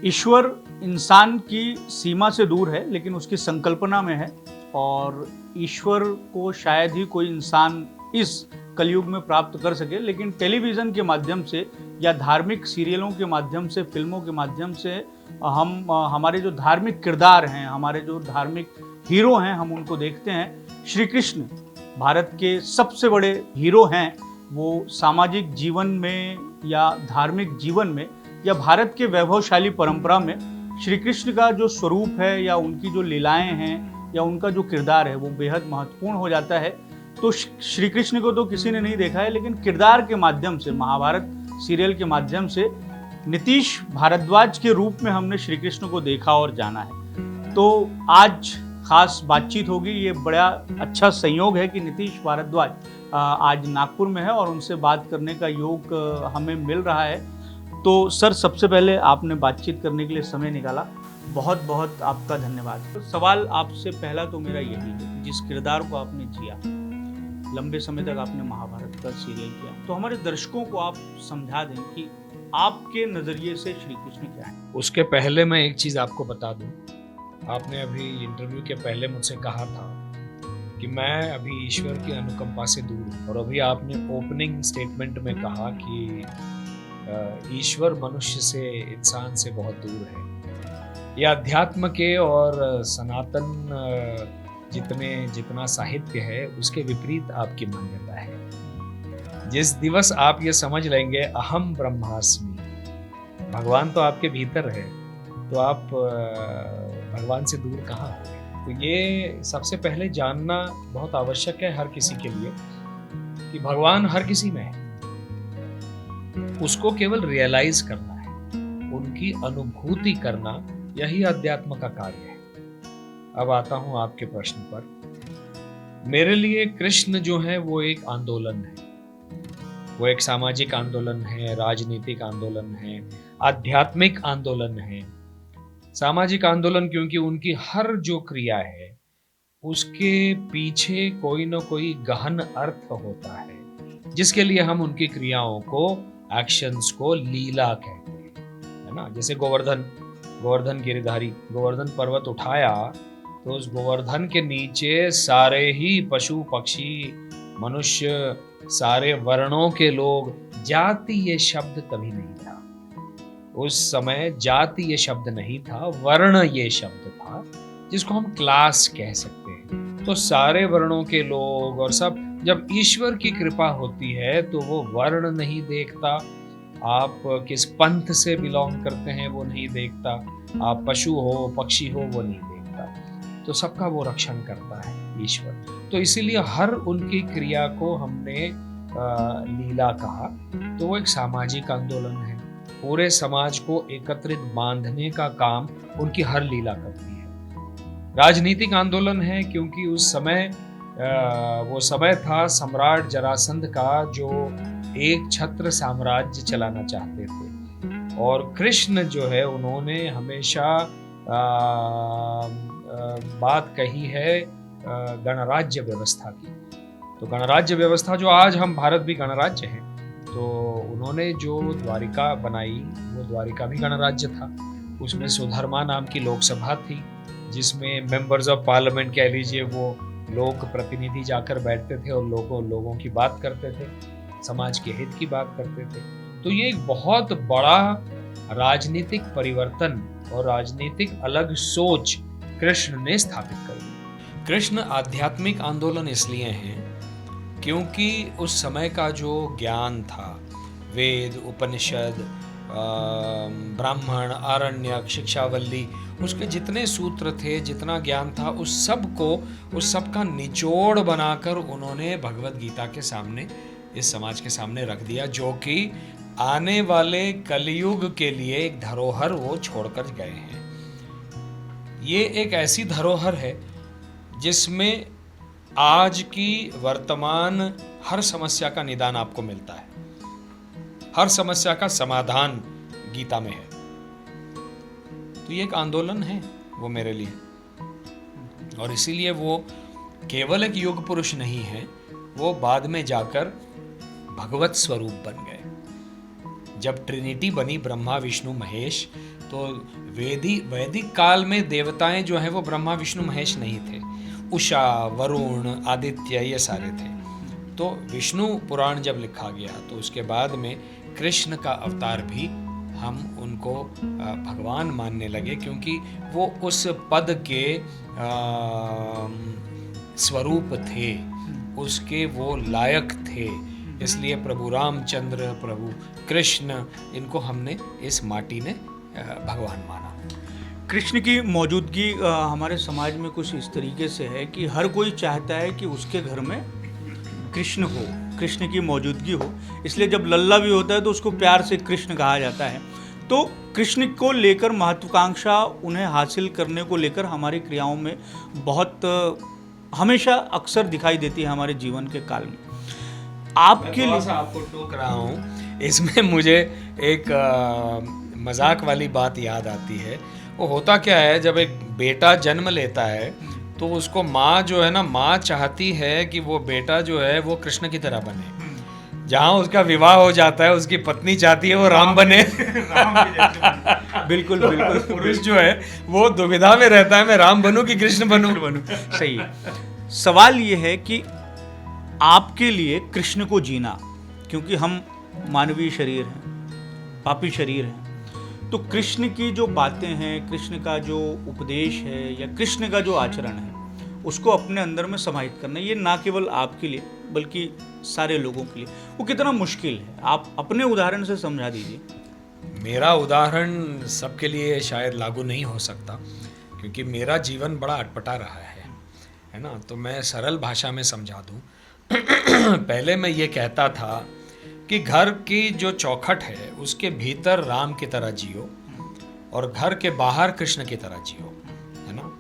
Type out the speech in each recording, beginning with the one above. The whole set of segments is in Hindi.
ईश्वर इंसान की सीमा से दूर है, लेकिन उसकी संकल्पना में है। और ईश्वर को शायद ही कोई इंसान इस कलयुग में प्राप्त कर सके, लेकिन टेलीविज़न के माध्यम से या धार्मिक सीरियलों के माध्यम से, फिल्मों के माध्यम से हम हमारे जो धार्मिक किरदार हैं, हमारे जो धार्मिक हीरो हैं, हम उनको देखते हैं। श्री कृष्ण भारत के सबसे बड़े हीरो हैं। वो सामाजिक जीवन में या धार्मिक जीवन में या भारत के वैभवशाली परंपरा में श्री कृष्ण का जो स्वरूप है या उनकी जो लीलाएं हैं या उनका जो किरदार है वो बेहद महत्वपूर्ण हो जाता है। तो श्री कृष्ण को तो किसी ने नहीं देखा है, लेकिन किरदार के माध्यम से, महाभारत सीरियल के माध्यम से नीतीश भारद्वाज के रूप में हमने श्री कृष्ण को देखा और जाना है। तो आज खास बातचीत होगी। ये बड़ा अच्छा संयोग है कि नीतीश भारद्वाज आज नागपुर में है और उनसे बात करने का योग हमें मिल रहा है। तो सर, सबसे पहले आपने बातचीत करने के लिए समय निकाला, बहुत बहुत आपका धन्यवाद। तो सवाल आपसे पहला तो मेरा यही है, जिस किरदार को आपने जिया, लंबे समय तक आपने महाभारत का सीरियल किया, तो हमारे दर्शकों को आप समझा दें कि आपके नज़रिए से श्री कृष्ण क्या है। उसके पहले मैं एक चीज़ आपको बता दूं। आपने अभी इंटरव्यू के पहले मुझसे कहा था कि मैं अभी ईश्वर की अनुकंपा से दूर हूँ, और अभी आपने ओपनिंग स्टेटमेंट में कहा कि ईश्वर मनुष्य से, इंसान से बहुत दूर है। यह अध्यात्म के और सनातन जितना साहित्य है उसके विपरीत आपकी मान्यता है। जिस दिवस आप ये समझ लेंगे अहम ब्रह्मास्मि, भगवान तो आपके भीतर है, तो आप भगवान से दूर कहाँ हो। तो ये सबसे पहले जानना बहुत आवश्यक है हर किसी के लिए कि भगवान हर किसी में है, उसको केवल रियलाइज करना है, उनकी अनुभूति करना, यही अध्यात्म का कार्य है। अब आता हूं आपके प्रश्न पर। मेरे लिए कृष्ण जो है वो एक आंदोलन है, वो एक सामाजिक आंदोलन है, राजनीतिक आंदोलन है, आध्यात्मिक आंदोलन है। सामाजिक आंदोलन क्योंकि उनकी हर जो क्रिया है उसके पीछे कोई ना कोई गहन अर्थ होता है, जिसके लिए हम उनकी क्रियाओं को, एक्शंस को लीला कहते हैं, है ना। जैसे गोवर्धन गिरिधारी गोवर्धन पर्वत उठाया तो उस गोवर्धन के नीचे सारे ही पशु पक्षी मनुष्य, सारे वर्णों के लोग, जाति ये शब्द तभी नहीं था उस समय, जाति ये शब्द नहीं था, वर्ण ये शब्द था, जिसको हम क्लास कह सकते हैं। तो सारे वर्णों के लोग और सब, जब ईश्वर की कृपा होती है तो वो वर्ण नहीं देखता, आप किस पंथ से बिलोंग करते हैं वो नहीं देखता, आप पशु हो पक्षी हो वो नहीं देखता, तो सबका वो रक्षण करता है ईश्वर। तो इसीलिए हर उनकी क्रिया को हमने लीला कहा। तो वो एक सामाजिक आंदोलन है, पूरे समाज को एकत्रित बांधने का काम उनकी हर लीला करती है। राजनीतिक आंदोलन है क्योंकि उस समय वो समय था सम्राट जरासंध का, जो एक छत्र साम्राज्य चलाना चाहते थे, और कृष्ण जो है उन्होंने हमेशा बात कही है गणराज्य व्यवस्था की। तो गणराज्य व्यवस्था, जो आज हम भारत भी गणराज्य है, तो उन्होंने जो द्वारिका बनाई वो द्वारिका भी गणराज्य था। उसमें सुधर्मा नाम की लोकसभा थी, जिसमें मेंबर्स ऑफ पार्लियामेंट कह लीजिए, वो लोक प्रतिनिधि जाकर बैठते थे और लोगों की बात करते थे, समाज के हित की बात करते थे। तो ये एक बहुत बड़ा राजनीतिक परिवर्तन और राजनीतिक अलग सोच कृष्ण ने स्थापित कर दी। कृष्ण आध्यात्मिक आंदोलन इसलिए हैं क्योंकि उस समय का जो ज्ञान था, वेद, उपनिषद, ब्राह्मण, आरण्यक, शिक्षावल्ली, उसके जितने सूत्र थे, जितना ज्ञान था, उस सब का निचोड़ बनाकर उन्होंने भगवत गीता के सामने, इस समाज के सामने रख दिया, जो कि आने वाले कलयुग के लिए एक धरोहर वो छोड़कर गए हैं। ये एक ऐसी धरोहर है जिसमें आज की वर्तमान हर समस्या का निदान आपको मिलता है, हर समस्या का समाधान गीता में है। तो ये एक आंदोलन है वो मेरे लिए, और इसीलिए वो केवल एक युग पुरुष नहीं है, वो बाद में जाकर भगवत स्वरूप बन गए। जब ट्रिनिटी बनी, ब्रह्मा विष्णु महेश, तो वैदिक काल में देवताएं जो हैं वो ब्रह्मा विष्णु महेश नहीं थे, उषा, वरुण, आदित्य ये सारे थे। तो विष्णु पुराण जब लिखा गया तो उसके बाद में कृष्ण का अवतार भी हम उनको भगवान मानने लगे, क्योंकि वो उस पद के स्वरूप थे, उसके वो लायक थे। इसलिए प्रभु रामचंद्र, प्रभु कृष्ण, इनको हमने इस माटी ने भगवान माना। कृष्ण की मौजूदगी हमारे समाज में कुछ इस तरीके से है कि हर कोई चाहता है कि उसके घर में कृष्ण हो, कृष्ण की मौजूदगी हो। इसलिए जब लल्ला भी होता है तो उसको प्यार से कृष्ण कहा जाता है। तो कृष्ण को लेकर महत्वाकांक्षा, उन्हें हासिल करने को लेकर हमारी क्रियाओं में बहुत हमेशा अक्सर दिखाई देती है हमारे जीवन के काल में। आपके लिए आपको टोक रहा हूँ, इसमें मुझे एक मजाक वाली बात याद आती है। वो होता क्या है, जब एक बेटा जन्म लेता है तो उसको माँ जो है ना, माँ चाहती है कि वो बेटा जो है वो कृष्ण की तरह बने। जहाँ उसका विवाह हो जाता है उसकी पत्नी चाहती है वो राम बने। बिल्कुल तो बिल्कुल पुरुष जो है वो दुविधा में रहता है, मैं राम बनूं कि कृष्ण बनूं। सही है। सवाल ये है कि आपके लिए कृष्ण को जीना, क्योंकि हम मानवीय शरीर हैं, पापी शरीर हैं, तो कृष्ण की जो बातें हैं, कृष्ण का जो उपदेश है या कृष्ण का जो आचरण है, उसको अपने अंदर में समाहित करना, ये ना केवल आपके लिए बल्कि सारे लोगों के लिए वो कितना मुश्किल है। आप अपने उदाहरण से समझा दीजिए। मेरा उदाहरण सबके लिए शायद लागू नहीं हो सकता, क्योंकि मेरा जीवन बड़ा अटपटा रहा है ना। तो मैं सरल भाषा में समझा दूं। पहले मैं ये कहता था कि घर की जो चौखट है उसके भीतर राम की तरह जियो और घर के बाहर कृष्ण की तरह जियो, है ना।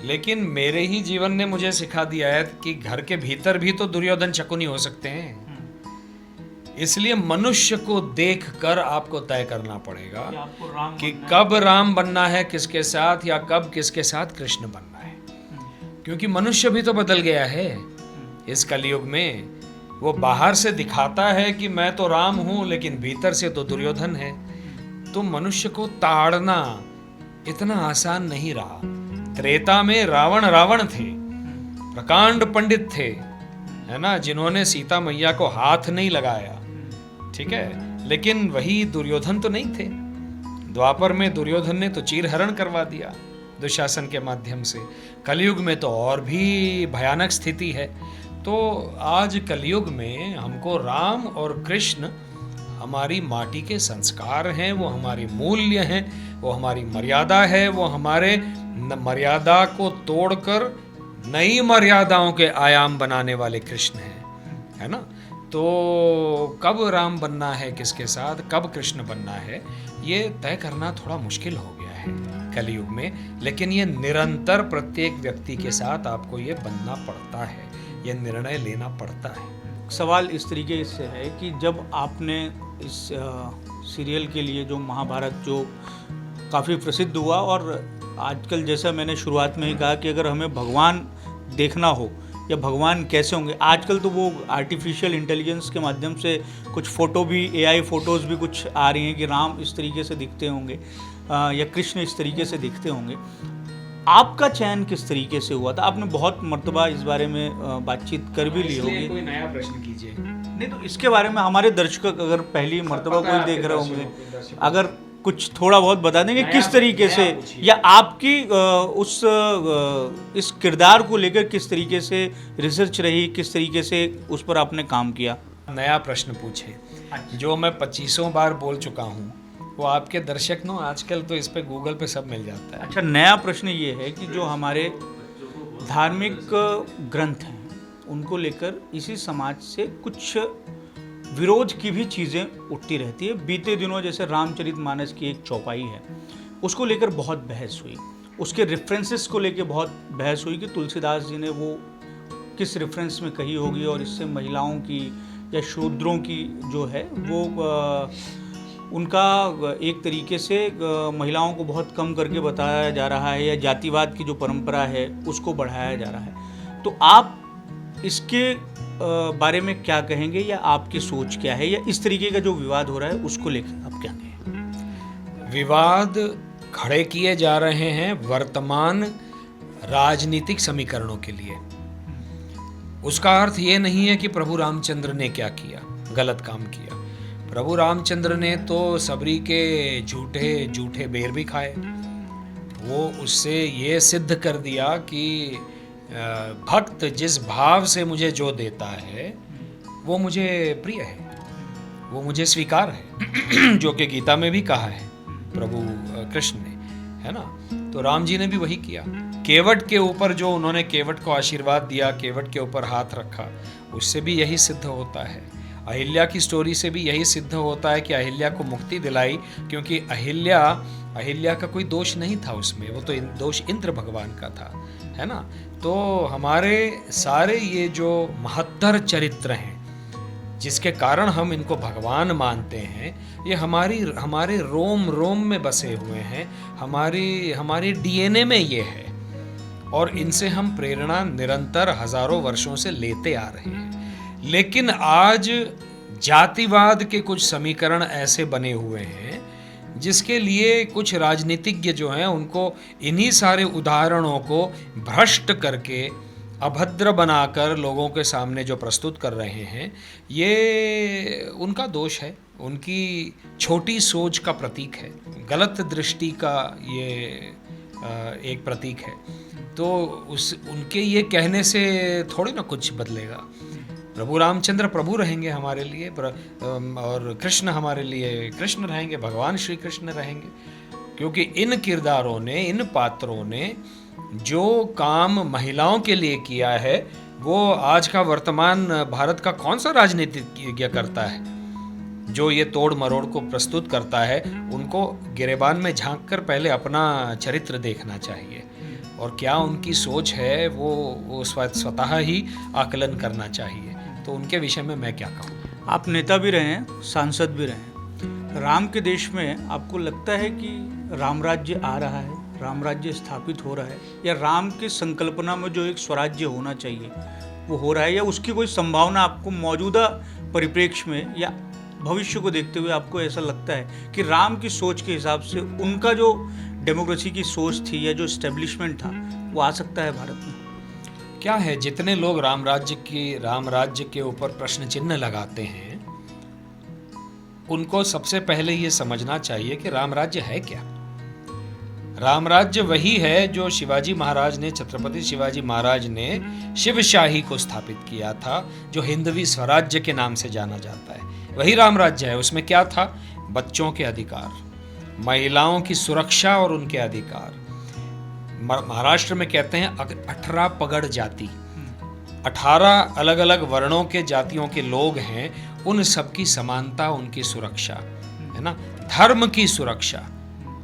लेकिन मेरे ही जीवन ने मुझे सिखा दिया है कि घर के भीतर भी तो दुर्योधन शकुनी हो सकते हैं। इसलिए मनुष्य को देखकर आपको तय करना पड़ेगा कि कब राम बनना है किसके साथ, या कब किसके साथ कृष्ण बनना है। क्योंकि मनुष्य भी तो बदल गया है इस कलयुग में। वो बाहर से दिखाता है कि मैं तो राम हूं, लेकिन भीतर से तो दुर्योधन है। तो मनुष्य को ताड़ना इतना आसान नहीं रहा। त्रेता में रावण थे, प्रकांड पंडित थे, है ना, जिन्होंने सीता मैया को हाथ नहीं लगाया, ठीक है, लेकिन वही दुर्योधन तो नहीं थे। द्वापर में दुर्योधन ने तो चीरहरण करवा दिया दुशासन के माध्यम से। कलयुग में तो और भी भयानक स्थिति है। तो आज कलयुग में हमको राम और कृष्ण हमारी माटी के संस्कार हैं, वो हमारी मूल्य हैं, वो हमारी मर्यादा है, वो हमारे मर्यादा को तोड़कर नई मर्यादाओं के आयाम बनाने वाले कृष्ण हैं, है ना। तो कब राम बनना है किसके साथ, कब कृष्ण बनना है, ये तय करना थोड़ा मुश्किल हो गया है कलयुग में। लेकिन ये निरंतर प्रत्येक व्यक्ति के साथ आपको ये बनना पड़ता है, ये निर्णय लेना पड़ता है। सवाल इस तरीके से है कि जब आपने इस सीरियल के लिए जो महाभारत जो काफ़ी प्रसिद्ध हुआ, और आजकल जैसा मैंने शुरुआत में ही कहा कि अगर हमें भगवान देखना हो या भगवान कैसे होंगे, आजकल तो वो आर्टिफिशियल इंटेलिजेंस के माध्यम से कुछ फ़ोटो भी, AI फ़ोटोज़ भी कुछ आ रही हैं कि राम इस तरीके से दिखते होंगे या कृष्ण इस तरीके से दिखते होंगे। आपका चयन किस तरीके से हुआ था? आपने बहुत मर्तबा इस बारे में बातचीत कर भी ली होगी। कोई नया प्रश्न कीजिए। नहीं तो इसके बारे में हमारे दर्शक अगर पहली मर्तबा कोई देख रहे होंगे, अगर कुछ थोड़ा बहुत बता देंगे किस तरीके से, या आपकी इस किरदार को लेकर किस तरीके से रिसर्च रही, किस तरीके से उस पर आपने काम किया। नया प्रश्न पूछे जो मैं 25 बार बोल चुका हूँ, वो आपके दर्शक नो आजकल तो इस पे गूगल पे सब मिल जाता है। अच्छा, नया प्रश्न ये है कि जो हमारे धार्मिक ग्रंथ हैं उनको लेकर इसी समाज से कुछ विरोध की भी चीज़ें उठती रहती है। बीते दिनों जैसे रामचरितमानस की एक चौपाई है, उसको लेकर बहुत बहस हुई, उसके रेफरेंसेस को लेकर बहुत बहस हुई कि तुलसीदास जी ने वो किस रेफरेंस में कही होगी, और इससे महिलाओं की या शूद्रों की जो है वो उनका एक तरीके से महिलाओं को बहुत कम करके बताया जा रहा है, या जातिवाद की जो परंपरा है उसको बढ़ाया जा रहा है। तो आप इसके बारे में क्या कहेंगे, या आपकी सोच क्या है, या इस तरीके का जो विवाद हो रहा है उसको लेकर आप क्या कहें? विवाद खड़े किए जा रहे हैं वर्तमान राजनीतिक समीकरणों के लिए। उसका अर्थ ये नहीं है कि प्रभु रामचंद्र ने क्या किया, गलत काम किया। प्रभु रामचंद्र ने तो सबरी के झूठे बेर भी खाए। वो उससे ये सिद्ध कर दिया कि भक्त जिस भाव से मुझे जो देता है वो मुझे प्रिय है, वो मुझे स्वीकार है, जो कि गीता में भी कहा है प्रभु कृष्ण ने, है ना। तो राम जी ने भी वही किया। केवट के ऊपर जो उन्होंने केवट को आशीर्वाद दिया, केवट के ऊपर हाथ रखा, उससे भी यही सिद्ध होता है। अहिल्या की स्टोरी से भी यही सिद्ध होता है कि अहिल्या को मुक्ति दिलाई, क्योंकि अहिल्या का कोई दोष नहीं था उसमें, वो तो दोष इंद्र भगवान का था, है ना। तो हमारे सारे ये जो महत्तर चरित्र हैं जिसके कारण हम इनको भगवान मानते हैं, ये हमारे रोम रोम में बसे हुए हैं, हमारी डीएनए में ये है, और इनसे हम प्रेरणा निरंतर हजारों वर्षों से लेते आ रहे हैं। लेकिन आज जातिवाद के कुछ समीकरण ऐसे बने हुए हैं जिसके लिए कुछ राजनीतिज्ञ जो हैं उनको इन्हीं सारे उदाहरणों को भ्रष्ट करके, अभद्र बनाकर लोगों के सामने जो प्रस्तुत कर रहे हैं, ये उनका दोष है, उनकी छोटी सोच का प्रतीक है, गलत दृष्टि का ये एक प्रतीक है। तो उनके ये कहने से थोड़ी ना कुछ बदलेगा। प्रभु रामचंद्र प्रभु रहेंगे हमारे लिए, और कृष्ण हमारे लिए कृष्ण रहेंगे, भगवान श्री कृष्ण रहेंगे, क्योंकि इन किरदारों ने, इन पात्रों ने जो काम महिलाओं के लिए किया है वो आज का वर्तमान भारत का कौन सा राजनीतिज्ञ करता है। जो ये तोड़ मरोड़ को प्रस्तुत करता है, उनको गिरेबान में झांक कर पहले अपना चरित्र देखना चाहिए, और क्या उनकी सोच है वो स्वतः ही आकलन करना चाहिए। तो उनके विषय में मैं क्या कहूँ। आप नेता भी रहे हैं, सांसद भी रहे हैं। राम के देश में आपको लगता है कि राम राज्य आ रहा है, राम राज्य स्थापित हो रहा है, या राम की संकल्पना में जो एक स्वराज्य होना चाहिए वो हो रहा है, या उसकी कोई संभावना आपको मौजूदा परिप्रेक्ष्य में या भविष्य को देखते हुए आपको ऐसा लगता है कि राम की सोच के हिसाब से उनका जो डेमोक्रेसी की सोच थी या जो एस्टेब्लिशमेंट था वो आ सकता है भारत में? क्या है, जितने लोग राम राज्य के ऊपर प्रश्न चिन्ह लगाते हैं उनको सबसे पहले ये समझना चाहिए कि राम राज्य है क्या। राम राज्य वही है जो शिवाजी महाराज ने, छत्रपति शिवाजी महाराज ने शिवशाही को स्थापित किया था, जो हिंदवी स्वराज्य के नाम से जाना जाता है, वही राम राज्य है। उसमें क्या था? बच्चों के अधिकार, महिलाओं की सुरक्षा और उनके अधिकार। महाराष्ट्र में कहते हैं 18 पगड़ जाति, 18 अलग अलग वर्णों के जातियों के लोग हैं, उन सबकी समानता, उनकी सुरक्षा, है ना। धर्म की सुरक्षा,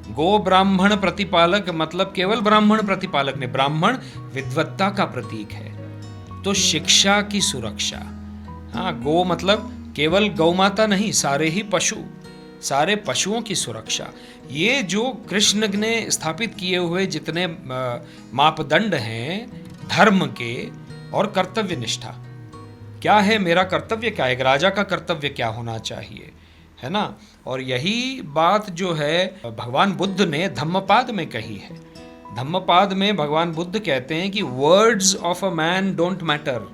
गो ब्राह्मण प्रतिपालक, मतलब केवल ब्राह्मण प्रतिपालक नहीं, ब्राह्मण विद्वत्ता का प्रतीक है। तो शिक्षा की सुरक्षा, हाँ, गो मतलब केवल गौ माता नहीं, सारे ही पशु, सारे पशुओं की सुरक्षा। ये जो कृष्ण ने स्थापित किए हुए जितने मापदंड हैं धर्म के और कर्तव्य निष्ठा, क्या है मेरा कर्तव्य, क्या है एक राजा का कर्तव्य क्या होना चाहिए, है ना। और यही बात जो है भगवान बुद्ध ने धम्मपाद में कही है। धम्मपाद में भगवान बुद्ध कहते हैं कि words of a man don't matter.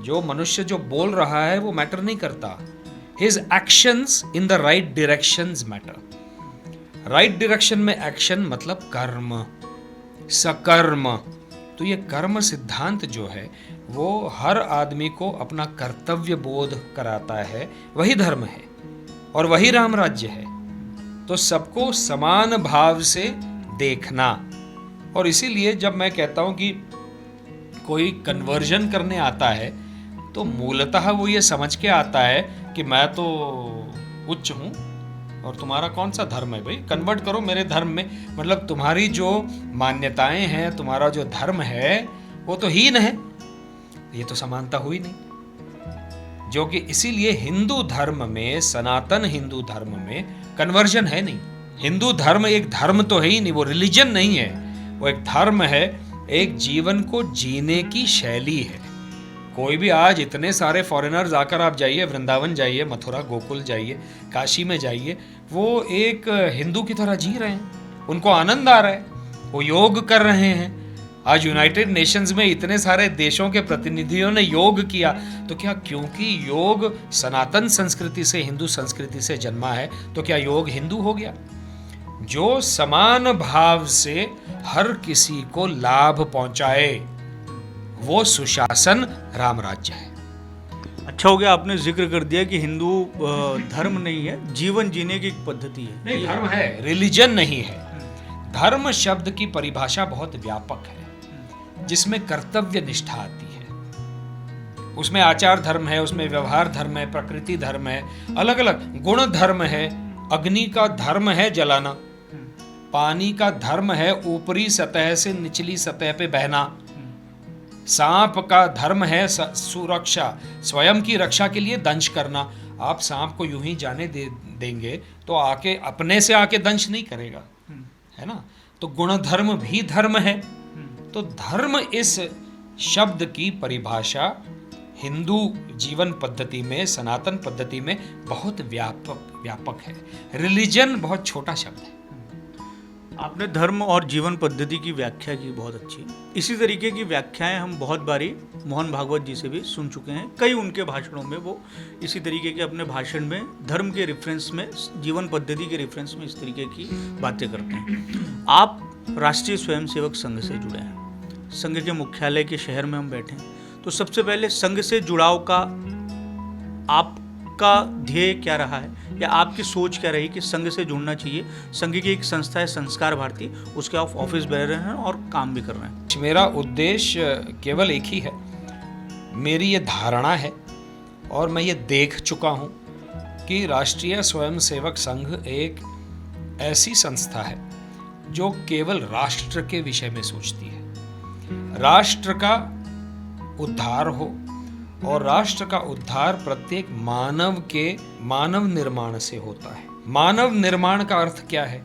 जो मनुष्य जो बोल रहा है वो मैटर नहीं करता, His actions in the right directions matter. Right direction में एक्शन मतलब कर्म, सकर्म। तो ये कर्म सिद्धांत जो है वो हर आदमी को अपना कर्तव्य बोध कराता है, वही धर्म है और वही राम राज्य है। तो सबको समान भाव से देखना। और इसीलिए जब मैं कहता हूं कि कोई कन्वर्जन करने आता है तो मूलतः वो ये समझ के आता है कि मैं तो उच्च हूं और तुम्हारा कौन सा धर्म है भाई, कन्वर्ट करो मेरे धर्म में। मतलब तुम्हारी जो मान्यताएं हैं, तुम्हारा जो धर्म है वो तो हीन है, ये तो समानता हुई नहीं। जो कि इसीलिए हिंदू धर्म में, सनातन हिंदू धर्म में कन्वर्जन है नहीं। हिंदू धर्म एक धर्म तो है ही नहीं, वो रिलीजन नहीं है, वो एक धर्म है, एक जीवन को जीने की शैली है। कोई भी आज इतने सारे फॉरेनर्स आकर आप जाइए, वृंदावन जाइए, मथुरा गोकुल जाइए, काशी में जाइए, वो एक हिंदू की तरह जी रहे हैं, उनको आनंद आ रहा है, वो योग कर रहे हैं। आज यूनाइटेड नेशंस में इतने सारे देशों के प्रतिनिधियों ने योग किया, तो क्या क्योंकि योग सनातन संस्कृति से, हिंदू संस्कृति से जन्मा है, तो क्या योग हिंदू हो गया? जो समान भाव से हर किसी को लाभ पहुंचाए, वो सुशासन राम राज्य है। अच्छा हो गया आपने जिक्र कर दिया कि हिंदू धर्म नहीं है, जीवन जीने की एक पद्धति है। नहीं, धर्म है, रिलीजन नहीं है। धर्म शब्द की परिभाषा बहुत व्यापक है, जिसमें कर्तव्य निष्ठा आती है। उसमें आचार धर्म है, उसमें व्यवहार धर्म है, प्रकृति धर्म है, अलग अलग गुण धर्म है। अग्नि का धर्म है जलाना, पानी का धर्म है ऊपरी सतह से निचली सतह पे बहना, सांप का धर्म है सुरक्षा, स्वयं की रक्षा के लिए दंश करना। आप सांप को यूं ही जाने देंगे तो आके अपने से आके दंश नहीं करेगा, है ना? तो गुण धर्म भी धर्म है। तो धर्म इस शब्द की परिभाषा हिंदू जीवन पद्धति में, सनातन पद्धति में बहुत व्यापक है। रिलीजन बहुत छोटा शब्द है। आपने धर्म और जीवन पद्धति की व्याख्या की, बहुत अच्छी। इसी तरीके की व्याख्याएं हम बहुत बारी मोहन भागवत जी से भी सुन चुके हैं। कई उनके भाषणों में वो इसी तरीके के अपने भाषण में धर्म के रेफरेंस में, जीवन पद्धति के रेफरेंस में इस तरीके की बातें करते हैं। आप राष्ट्रीय स्वयंसेवक संघ से जुड़े हैं, संघ के मुख्यालय के शहर में हम बैठे हैं, तो सबसे पहले संघ से जुड़ाव का आपका ध्येय क्या रहा है, या आपकी सोच क्या रही कि संघ से जुड़ना चाहिए? संघ की एक संस्था है संस्कार भारती, उसके आप ऑफिस बह रहे हैं और काम भी कर रहे हैं। मेरा उद्देश्य केवल एक ही है, मेरी ये धारणा है और मैं ये देख चुका हूँ कि राष्ट्रीय स्वयंसेवक संघ एक ऐसी संस्था है जो केवल राष्ट्र के विषय में सोचती है। राष्ट्र का उद्धार हो, और राष्ट्र का उद्धार प्रत्येक मानव के मानव निर्माण से होता है। मानव निर्माण का अर्थ क्या है?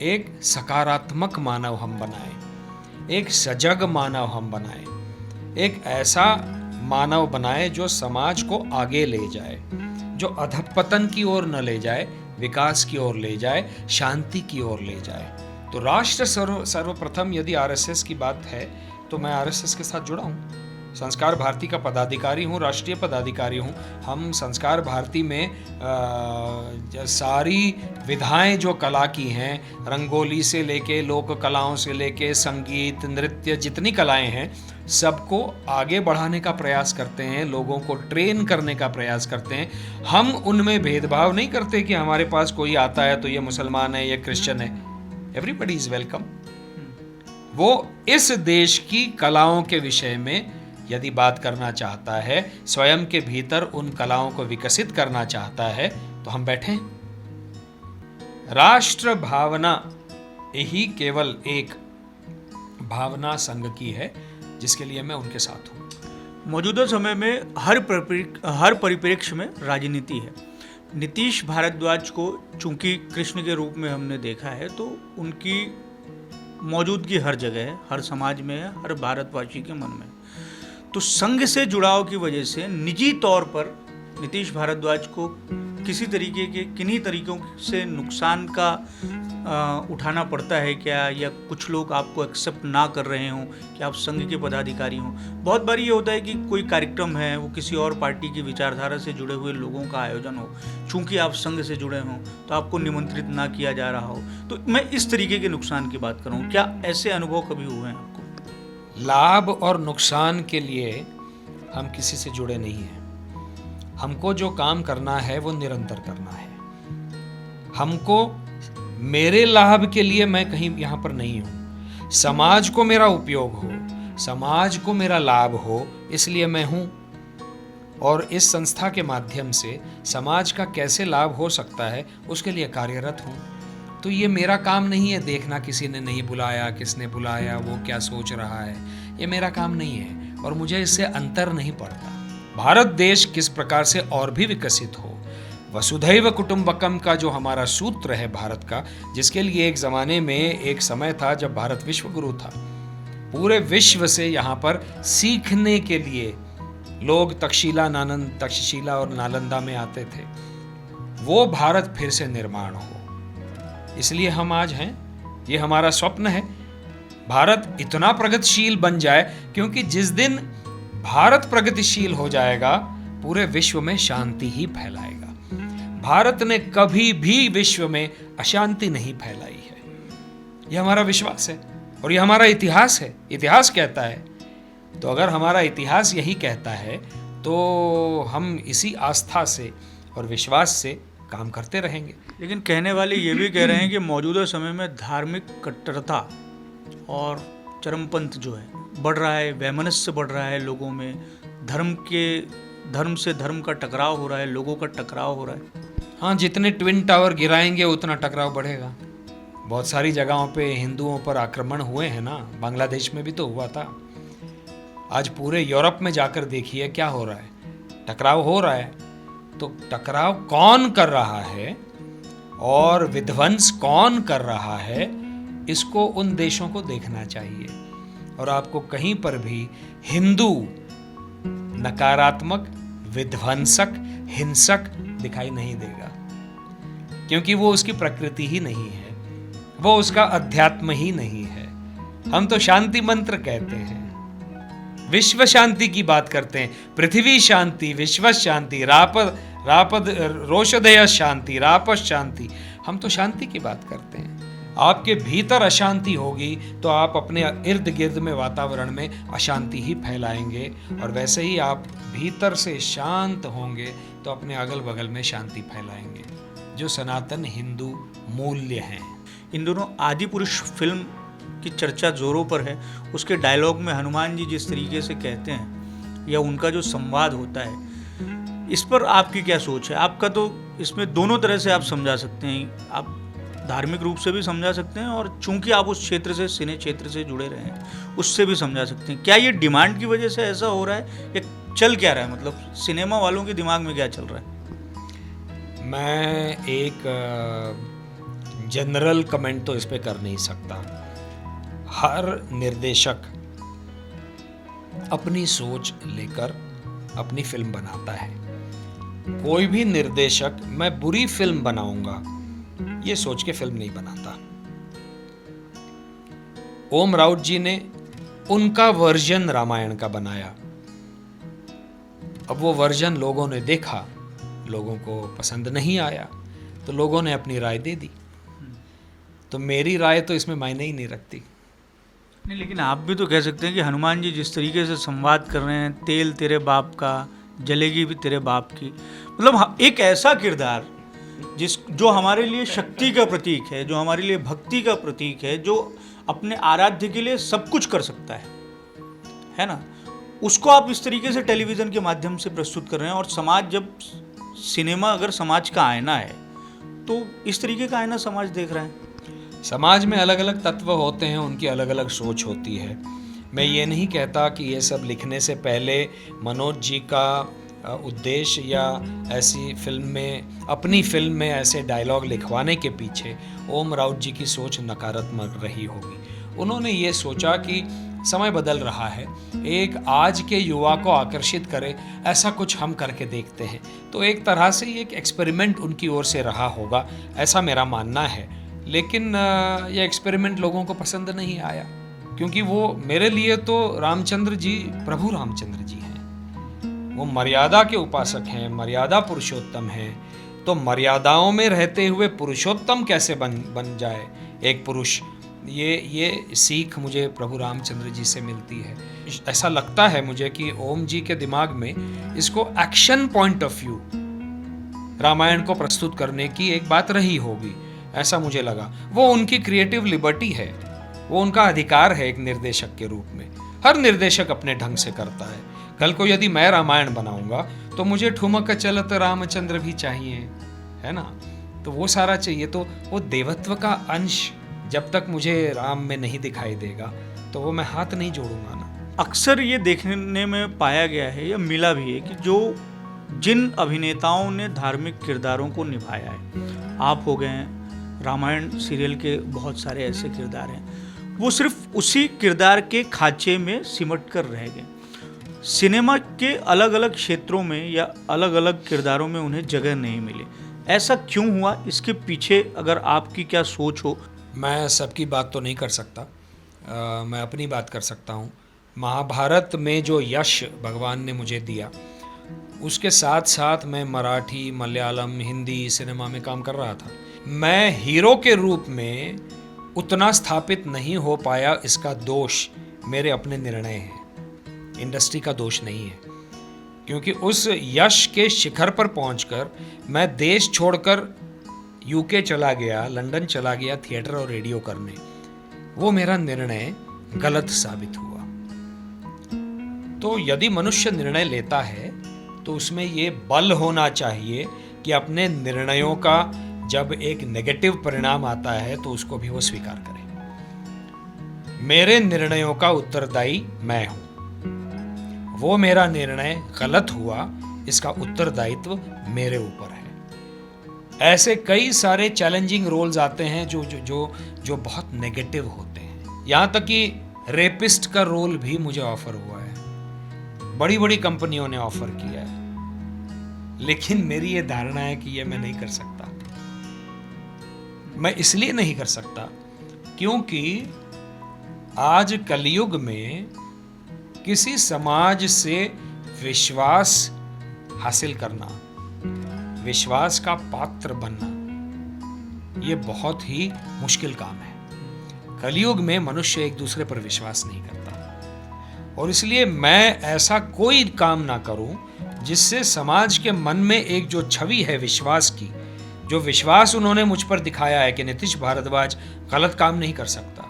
एक सकारात्मक मानव हम बनाएं, एक सजग मानव हम बनाएं, एक ऐसा मानव बनाएं जो समाज को आगे ले जाए, जो अधपतन की ओर न ले जाए, विकास की ओर ले जाए, शांति की ओर ले जाए। तो राष्ट्र सर्वप्रथम, यदि आरएसएस की बात है तो मैं आरएसएस के साथ जुड़ा हूँ। संस्कार भारती का पदाधिकारी हूँ, राष्ट्रीय पदाधिकारी हूँ। हम संस्कार भारती में सारी विधाएं जो कला की हैं, रंगोली से लेके लोक कलाओं से लेके संगीत, नृत्य, जितनी कलाएं हैं, सबको आगे बढ़ाने का प्रयास करते हैं, लोगों को ट्रेन करने का प्रयास करते हैं। हम उनमें भेदभाव नहीं करते कि हमारे पास कोई आता है तो ये मुसलमान है, ये क्रिश्चियन है। Everybody is welcome. वो इस देश की कलाओं के विषय में यदि बात करना चाहता है, स्वयं के भीतर उन कलाओं को विकसित करना चाहता है, तो हम बैठे। राष्ट्र भावना यही केवल एक भावना संघ की है, जिसके लिए मैं उनके साथ हूं। मौजूदा समय में हर परिप्रेक्ष्य में राजनीति है। नीतीश भारद्वाज को चूंकि कृष्ण के रूप में हमने देखा है, तो उनकी मौजूदगी हर जगह है, हर समाज में है, हर भारतवासी के मन में। तो संघ से जुड़ाव की वजह से निजी तौर पर नीतीश भारद्वाज को किसी तरीके के, किन्हीं तरीकों से नुकसान का उठाना पड़ता है क्या, या कुछ लोग आपको एक्सेप्ट ना कर रहे हों कि आप संघ के पदाधिकारी हों? बहुत बार ये होता है कि कोई कार्यक्रम है, वो किसी और पार्टी की विचारधारा से जुड़े हुए लोगों का आयोजन हो, चूंकि आप संघ से जुड़े हों तो आपको निमंत्रित ना किया जा रहा हो। तो मैं इस तरीके के नुकसान की बात कर रहा हूँ। क्या ऐसे अनुभव कभी हुए हैं आपको? लाभ और नुकसान के लिए हम किसी से जुड़े नहीं हैं। हमको जो काम करना है वो निरंतर करना है। हमको, मेरे लाभ के लिए मैं कहीं यहाँ पर नहीं हूँ। समाज को मेरा उपयोग हो, समाज को मेरा लाभ हो, इसलिए मैं हूँ। और इस संस्था के माध्यम से समाज का कैसे लाभ हो सकता है, उसके लिए कार्यरत हूँ। तो ये मेरा काम नहीं है देखना किसी ने नहीं बुलाया, किसने बुलाया, वो क्या सोच रहा है। ये मेरा काम नहीं है और मुझे इससे अंतर नहीं पड़ता। भारत देश किस प्रकार से और भी विकसित हो, वसुधैव कुटुंबकम का जो हमारा सूत्र है भारत का, जिसके लिए एक ज़माने में एक समय था जब भारत विश्व गुरु था। पूरे विश्व से यहाँ पर सीखने के लिए लोग तक्षशिला और नालंदा में आते थे। वो भारत फिर से निर्माण हो, इसलिए हम आज हैं। ये हमारा स्वप्न है। भारत इतना प्रगतिशील बन जाए, क्योंकि जिस दिन भारत प्रगतिशील हो जाएगा पूरे विश्व में शांति ही फैलाएगा। भारत ने कभी भी विश्व में अशांति नहीं फैलाई है, यह हमारा विश्वास है और यह हमारा इतिहास है। इतिहास कहता है, तो अगर हमारा इतिहास यही कहता है तो हम इसी आस्था से और विश्वास से काम करते रहेंगे। लेकिन कहने वाले ये भी कह रहे हैं कि मौजूदा समय में धार्मिक कट्टरता और चरमपंथ जो है बढ़ रहा है, वैमनस्य बढ़ रहा है लोगों में, धर्म से धर्म का टकराव हो रहा है, लोगों का टकराव हो रहा है। हाँ, जितने ट्विन टावर गिराएंगे उतना टकराव बढ़ेगा। बहुत सारी जगहों पे हिंदुओं पर आक्रमण हुए हैं ना, बांग्लादेश में भी तो हुआ था। आज पूरे यूरोप में जाकर देखिए क्या हो रहा है, टकराव हो रहा है। तो टकराव कौन कर रहा है और विध्वंस कौन कर रहा है, इसको उन देशों को देखना चाहिए। और आपको कहीं पर भी हिंदू नकारात्मक, विध्वंसक, हिंसक दिखाई नहीं देगा, क्योंकि वो उसकी प्रकृति ही नहीं है, वो उसका अध्यात्म ही नहीं है। हम तो शांति मंत्र कहते हैं, विश्व शांति की बात करते हैं, पृथ्वी शांति, विश्व शांति, रापद रोषधय शांति, रापस शांति। हम तो शांति की बात करते हैं। आपके भीतर अशांति होगी तो आप अपने इर्द गिर्द में वातावरण में अशांति ही फैलाएंगे, और वैसे ही आप भीतर से शांत होंगे तो अपने अगल बगल में शांति फैलाएंगे, जो सनातन हिंदू मूल्य हैं। इन दोनों आदि पुरुष फिल्म की चर्चा जोरों पर है। उसके डायलॉग में हनुमान जी जिस तरीके से कहते हैं या उनका जो संवाद होता है, इस पर आपकी क्या सोच है? आपका तो इसमें दोनों तरह से आप समझा सकते हैं, आप धार्मिक रूप से भी समझा सकते हैं और चूंकि आप उस क्षेत्र से, सिने क्षेत्र से जुड़े रहे हैं, उससे भी समझा सकते हैं। क्या ये डिमांड की वजह से ऐसा हो रहा है या चल क्या रहा है, मतलब सिनेमा वालों के दिमाग में क्या चल रहा है? मैं एक जनरल कमेंट तो इस पे कर नहीं सकता। हर निर्देशक अपनी सोच लेकर अपनी फिल्म बनाता है। कोई भी निर्देशक मैं बुरी फिल्म बनाऊंगा ये सोच के फिल्म नहीं बनाता। ओम राउत जी ने उनका वर्जन रामायण का बनाया, अब वो वर्जन लोगों ने देखा, लोगों को पसंद नहीं आया, तो लोगों ने अपनी राय दे दी। तो मेरी राय तो इसमें मायने ही नहीं रखती। नहीं, लेकिन आप भी तो कह सकते हैं कि हनुमान जी जिस तरीके से संवाद कर रहे हैं, तेल तेरे बाप का, जलेगी भी तेरे बाप की, मतलब एक ऐसा किरदार जो हमारे लिए शक्ति का प्रतीक है, जो हमारे लिए भक्ति का प्रतीक है, जो अपने आराध्य के लिए सब कुछ कर सकता है ना, उसको आप इस तरीके से टेलीविज़न के माध्यम से प्रस्तुत कर रहे हैं। और समाज, जब सिनेमा अगर समाज का आईना है तो इस तरीके का आईना समाज देख रहा है। समाज में अलग अलग तत्व होते हैं, उनकी अलग अलग सोच होती है। मैं ये नहीं कहता कि ये सब लिखने से पहले मनोज जी का उद्देश्य या ऐसी फिल्म में, अपनी फिल्म में ऐसे डायलॉग लिखवाने के पीछे ओम राउत जी की सोच नकारात्मक रही होगी। उन्होंने ये सोचा कि समय बदल रहा है, एक आज के युवा को आकर्षित करे ऐसा कुछ हम करके देखते हैं। तो एक तरह से ये एक एक्सपेरिमेंट उनकी ओर से रहा होगा, ऐसा मेरा मानना है। लेकिन यह एक्सपेरिमेंट लोगों को पसंद नहीं आया, क्योंकि वो मेरे लिए तो रामचंद्र जी प्रभु रामचंद्र जी हैं, वो मर्यादा के उपासक हैं, मर्यादा पुरुषोत्तम हैं। तो मर्यादाओं में रहते हुए पुरुषोत्तम कैसे बन जाए एक पुरुष, ये सीख मुझे प्रभु रामचंद्र जी से मिलती है। ऐसा लगता है मुझे कि ओम जी के दिमाग में इसको action point of view Ramayana को प्रस्तुत करने की एक बात रही होगी, ऐसा मुझे लगा। वो उनकी क्रिएटिव लिबर्टी है, वो उनका अधिकार है एक निर्देशक के रूप में। हर निर्देशक अपने ढंग से करता है। कल को यदि मैं रामायण बनाऊंगा तो मुझे ठुमक चलत रामचंद्र भी चाहिए, है ना, तो वो सारा चाहिए। तो वो देवत्व का अंश जब तक मुझे राम में नहीं दिखाई देगा तो वो मैं हाथ नहीं जोड़ूंगा ना। अक्सर ये देखने में पाया गया है या मिला भी है कि जिन अभिनेताओं ने धार्मिक किरदारों को निभाया है, आप हो गए हैं, रामायण सीरियल के बहुत सारे ऐसे किरदार हैं, वो सिर्फ उसी किरदार के खांचे में सिमट कर रह गए। सिनेमा के अलग अलग क्षेत्रों में या अलग अलग किरदारों में उन्हें जगह नहीं मिली। ऐसा क्यों हुआ? इसके पीछे अगर आपकी क्या सोच हो? मैं सबकी बात तो नहीं कर सकता, मैं अपनी बात कर सकता हूँ। महाभारत में जो यश भगवान ने मुझे दिया, उसके साथ साथ मैं मराठी, मलयालम, हिंदी सिनेमा में काम कर रहा था। मैं हीरो के रूप में उतना स्थापित नहीं हो पाया, इसका दोष मेरे अपने निर्णय हैं, इंडस्ट्री का दोष नहीं है। क्योंकि उस यश के शिखर पर पहुंचकर मैं देश छोड़कर यूके चला गया, लंदन चला गया थिएटर और रेडियो करने, वो मेरा निर्णय गलत साबित हुआ। तो यदि मनुष्य निर्णय लेता है तो उसमें ये बल होना चाहिए कि अपने निर्णयों का जब एक नेगेटिव परिणाम आता है तो उसको भी वो स्वीकार करे। मेरे निर्णयों का उत्तरदायी मैं हूं। वो मेरा निर्णय गलत हुआ, इसका उत्तरदायित्व मेरे ऊपर है। ऐसे कई सारे चैलेंजिंग रोल्स आते हैं जो जो जो जो बहुत नेगेटिव होते हैं। यहाँ तक कि रेपिस्ट का रोल भी मुझे ऑफर हुआ है, बड़ी बड़ी कंपनियों ने ऑफर किया है, लेकिन मेरी ये धारणा है कि ये मैं नहीं कर सकता। मैं इसलिए नहीं कर सकता क्योंकि आज कलयुग में किसी समाज से विश्वास हासिल करना, विश्वास का पात्र बनना, ये बहुत ही मुश्किल काम है। कलयुग में मनुष्य एक दूसरे पर विश्वास नहीं करता, और इसलिए मैं ऐसा कोई काम ना करूं जिससे समाज के मन में एक जो छवि है विश्वास की, जो विश्वास उन्होंने मुझ पर दिखाया है कि नीतीश भारद्वाज गलत काम नहीं कर सकता,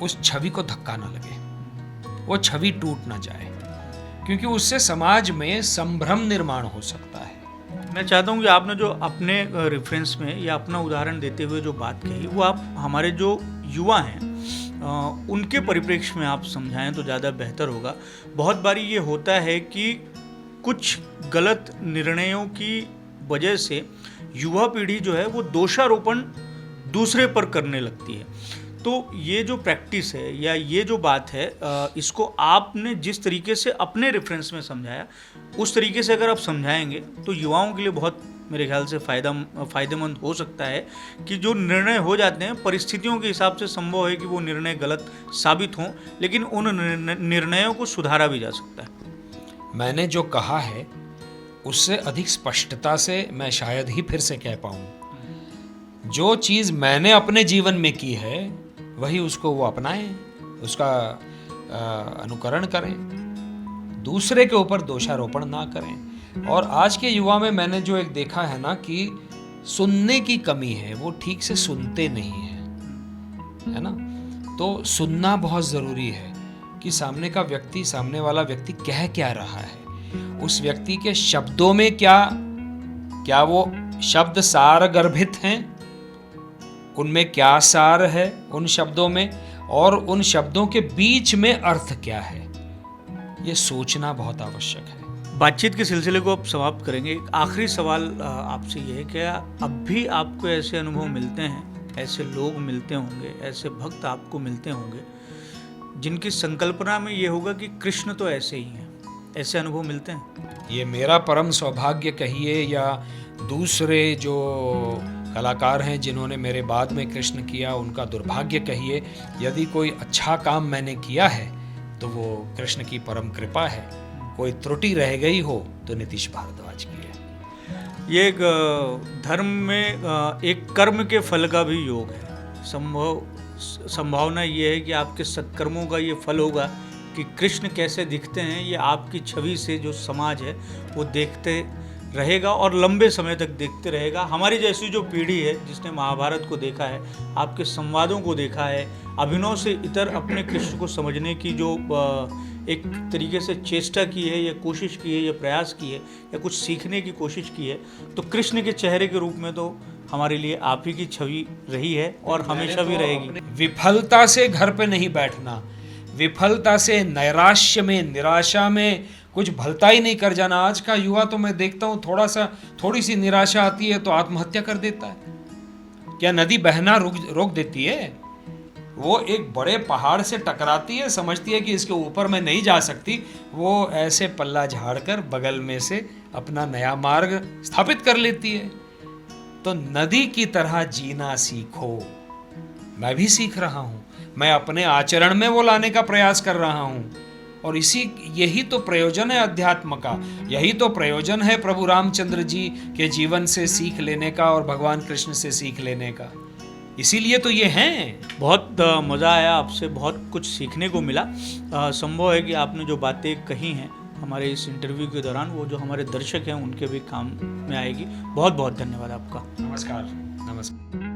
उस छवि को धक्का ना लगे, वो छवि टूट ना जाए, क्योंकि उससे समाज में संभ्रम निर्माण हो सकता है। मैं चाहता हूँ कि आपने जो अपने रेफरेंस में या अपना उदाहरण देते हुए जो बात कही, वो आप हमारे जो युवा हैं उनके परिप्रेक्ष्य में आप समझाएं तो ज़्यादा बेहतर होगा। बहुत बारी ये होता है कि कुछ गलत निर्णयों की वजह से युवा पीढ़ी जो है वो दोषारोपण दूसरे पर करने लगती है। तो ये जो प्रैक्टिस है या ये जो बात है, इसको आपने जिस तरीके से अपने रेफरेंस में समझाया, उस तरीके से अगर आप समझाएंगे तो युवाओं के लिए बहुत मेरे ख्याल से फ़ायदेमंद हो सकता है कि जो निर्णय हो जाते हैं परिस्थितियों के हिसाब से संभव है कि वो निर्णय गलत साबित हों, लेकिन उन निर्णयों को सुधारा भी जा सकता है। मैंने जो कहा है उससे अधिक स्पष्टता से मैं शायद ही फिर से कह पाऊँ। जो चीज़ मैंने अपने जीवन में की है वही उसको वो अपनाएं, उसका अनुकरण करें, दूसरे के ऊपर दोषारोपण ना करें। और आज के युवा में मैंने जो एक देखा है ना कि सुनने की कमी है, वो ठीक से सुनते नहीं हैं, है ना। तो सुनना बहुत ज़रूरी है कि सामने वाला व्यक्ति कह क्या रहा है, उस व्यक्ति के शब्दों में क्या वो शब्द सार गर्भित हैं, उनमें क्या सार है उन शब्दों में, और उन शब्दों के बीच में अर्थ क्या है, ये सोचना बहुत आवश्यक है। बातचीत के सिलसिले को अब समाप्त करेंगे। एक आखिरी सवाल आपसे ये है, क्या अब भी आपको ऐसे अनुभव मिलते हैं, ऐसे लोग मिलते होंगे, ऐसे भक्त आपको मिलते होंगे जिनकी संकल्पना में ये होगा कि कृष्ण तो ऐसे ही हैं, ऐसे अनुभव मिलते हैं? ये मेरा परम सौभाग्य कहिए या दूसरे जो कलाकार हैं जिन्होंने मेरे बाद में कृष्ण किया उनका दुर्भाग्य कहिए, यदि कोई अच्छा काम मैंने किया है तो वो कृष्ण की परम कृपा है। कोई त्रुटि रह गई हो तो नीतीश भारद्वाज की है। ये एक धर्म में एक कर्म के फल का भी योग है। संभावना ये है कि आपके सत्कर्मों का ये फल होगा कि कृष्ण कैसे दिखते हैं ये आपकी छवि से जो समाज है वो देखते रहेगा और लंबे समय तक देखते रहेगा। हमारी जैसी जो पीढ़ी है जिसने महाभारत को देखा है, आपके संवादों को देखा है, अभिनव से इतर अपने कृष्ण को समझने की जो एक तरीके से चेष्टा की है या कोशिश की है या प्रयास की है या कुछ सीखने की कोशिश की है, तो कृष्ण के चेहरे के रूप में तो हमारे लिए आप ही की छवि रही है और हमेशा भी रहेगी। विफलता से घर पे नहीं बैठना, विफलता से नैराश्य में, निराशा में कुछ भलता ही नहीं कर जाना। आज का युवा तो मैं देखता हूँ थोड़ी सी निराशा आती है तो आत्महत्या कर देता है। क्या नदी बहना रोक देती है? वो एक बड़े पहाड़ से टकराती है, समझती है कि इसके ऊपर मैं नहीं जा सकती, वो ऐसे पल्ला झाड़कर बगल में से अपना नया मार्ग स्थापित कर लेती है। तो नदी की तरह जीना सीखो, मैं भी सीख रहा हूँ, मैं अपने आचरण में वो लाने का प्रयास कर रहा हूँ। और यही तो प्रयोजन है अध्यात्म का, यही तो प्रयोजन है प्रभु रामचंद्र जी के जीवन से सीख लेने का और भगवान कृष्ण से सीख लेने का। इसीलिए तो ये हैं। बहुत मज़ा आया, आपसे बहुत कुछ सीखने को मिला। संभव है कि आपने जो बातें कही हैं हमारे इस इंटरव्यू के दौरान, वो जो हमारे दर्शक हैं उनके भी काम में आएगी। बहुत बहुत धन्यवाद आपका। नमस्कार। नमस्कार।